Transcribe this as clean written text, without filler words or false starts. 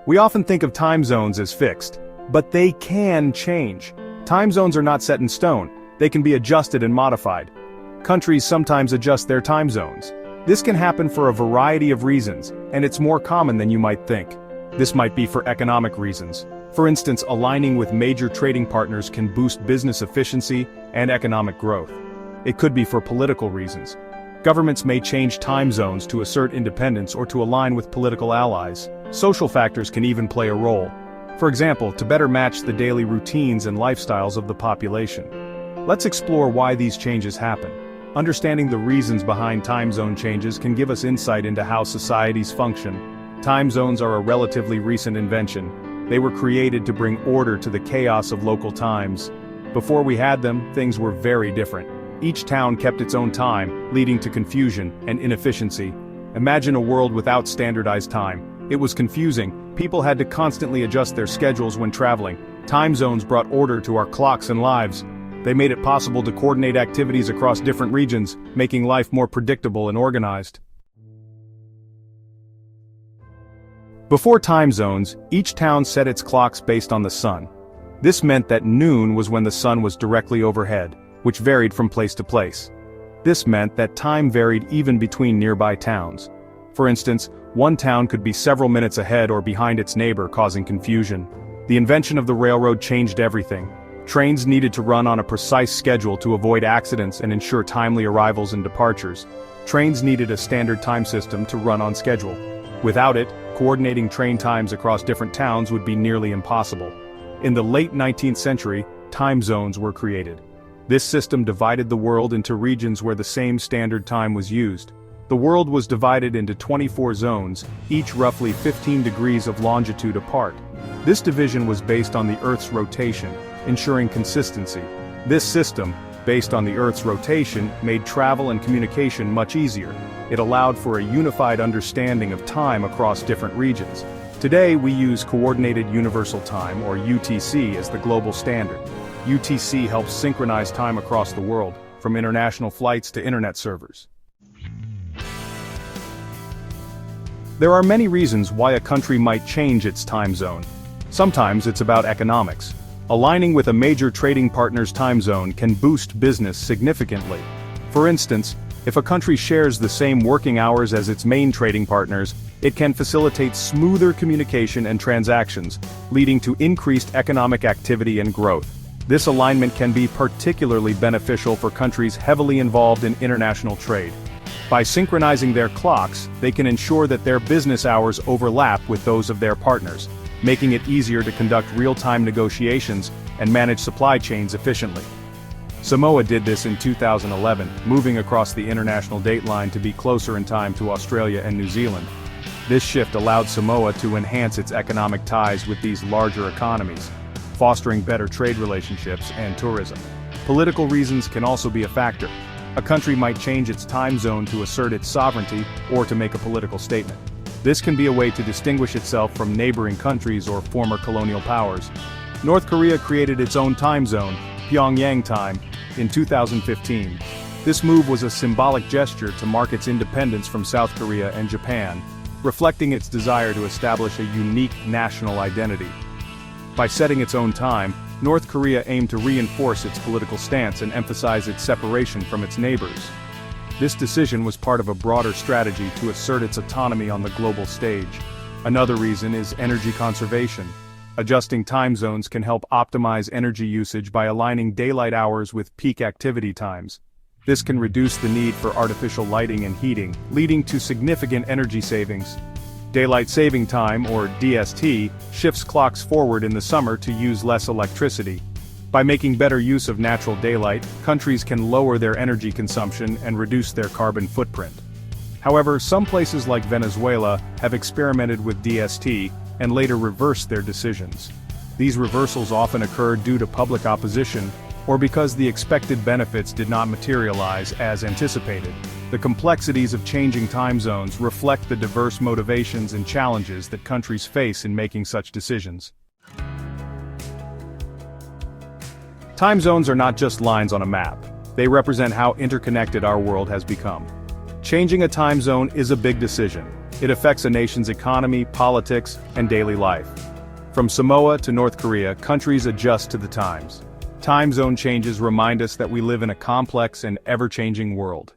We often think of time zones as fixed, but they can change. Time zones are not set in stone, they can be adjusted and modified. Countries sometimes adjust their time zones. This can happen for a variety of reasons, and it's more common than you might think. This might be for economic reasons. For instance, aligning with major trading partners can boost business efficiency and economic growth. It could be for political reasons. Governments may change time zones to assert independence or to align with political allies. Social factors can even play a role. For example, to better match the daily routines and lifestyles of the population. Let's explore why these changes happen. Understanding the reasons behind time zone changes can give us insight into how societies function. Time zones are a relatively recent invention. They were created to bring order to the chaos of local times. Before we had them, things were very different. Each town kept its own time, leading to confusion and inefficiency. Imagine a world without standardized time. It was confusing. People had to constantly adjust their schedules when traveling. Time zones brought order to our clocks and lives. They made it possible to coordinate activities across different regions, making life more predictable and organized. Before time zones, each town set its clocks based on the sun. This meant that noon was when the sun was directly overhead, which varied from place to place. This meant that time varied even between nearby towns. For instance, one town could be several minutes ahead or behind its neighbor, causing confusion. The invention of the railroad changed everything. Trains needed to run on a precise schedule to avoid accidents and ensure timely arrivals and departures. Trains needed a standard time system to run on schedule. Without it, coordinating train times across different towns would be nearly impossible. In the late 19th century, time zones were created. This system divided the world into regions where the same standard time was used. The world was divided into 24 zones, each roughly 15 degrees of longitude apart. This division was based on the Earth's rotation, ensuring consistency. This system, based on the Earth's rotation, made travel and communication much easier. It allowed for a unified understanding of time across different regions. Today we use Coordinated Universal Time, or UTC, as the global standard. UTC helps synchronize time across the world, from international flights to internet servers. There are many reasons why a country might change its time zone. Sometimes it's about economics. Aligning with a major trading partner's time zone can boost business significantly. For instance, if a country shares the same working hours as its main trading partners, it can facilitate smoother communication and transactions, leading to increased economic activity and growth. This alignment can be particularly beneficial for countries heavily involved in international trade. By synchronizing their clocks, they can ensure that their business hours overlap with those of their partners, making it easier to conduct real-time negotiations and manage supply chains efficiently. Samoa did this in 2011, moving across the international date line to be closer in time to Australia and New Zealand. This shift allowed Samoa to enhance its economic ties with these larger economies, fostering better trade relationships and tourism. Political reasons can also be a factor. A country might change its time zone to assert its sovereignty or to make a political statement. This can be a way to distinguish itself from neighboring countries or former colonial powers. North Korea created its own time zone, Pyongyang time, in 2015. This move was a symbolic gesture to mark its independence from South Korea and Japan, reflecting its desire to establish a unique national identity. By setting its own time, North Korea aimed to reinforce its political stance and emphasize its separation from its neighbors. This decision was part of a broader strategy to assert its autonomy on the global stage. Another reason is energy conservation. Adjusting time zones can help optimize energy usage by aligning daylight hours with peak activity times. This can reduce the need for artificial lighting and heating, leading to significant energy savings. Daylight Saving Time, or DST, shifts clocks forward in the summer to use less electricity. By making better use of natural daylight, countries can lower their energy consumption and reduce their carbon footprint. However, some places like Venezuela have experimented with DST and later reversed their decisions. These reversals often occur due to public opposition or because the expected benefits did not materialize as anticipated. The complexities of changing time zones reflect the diverse motivations and challenges that countries face in making such decisions. Time zones are not just lines on a map. They represent how interconnected our world has become. Changing a time zone is a big decision. It affects a nation's economy, politics, and daily life. From Samoa to North Korea, countries adjust to the times. Time zone changes remind us that we live in a complex and ever-changing world.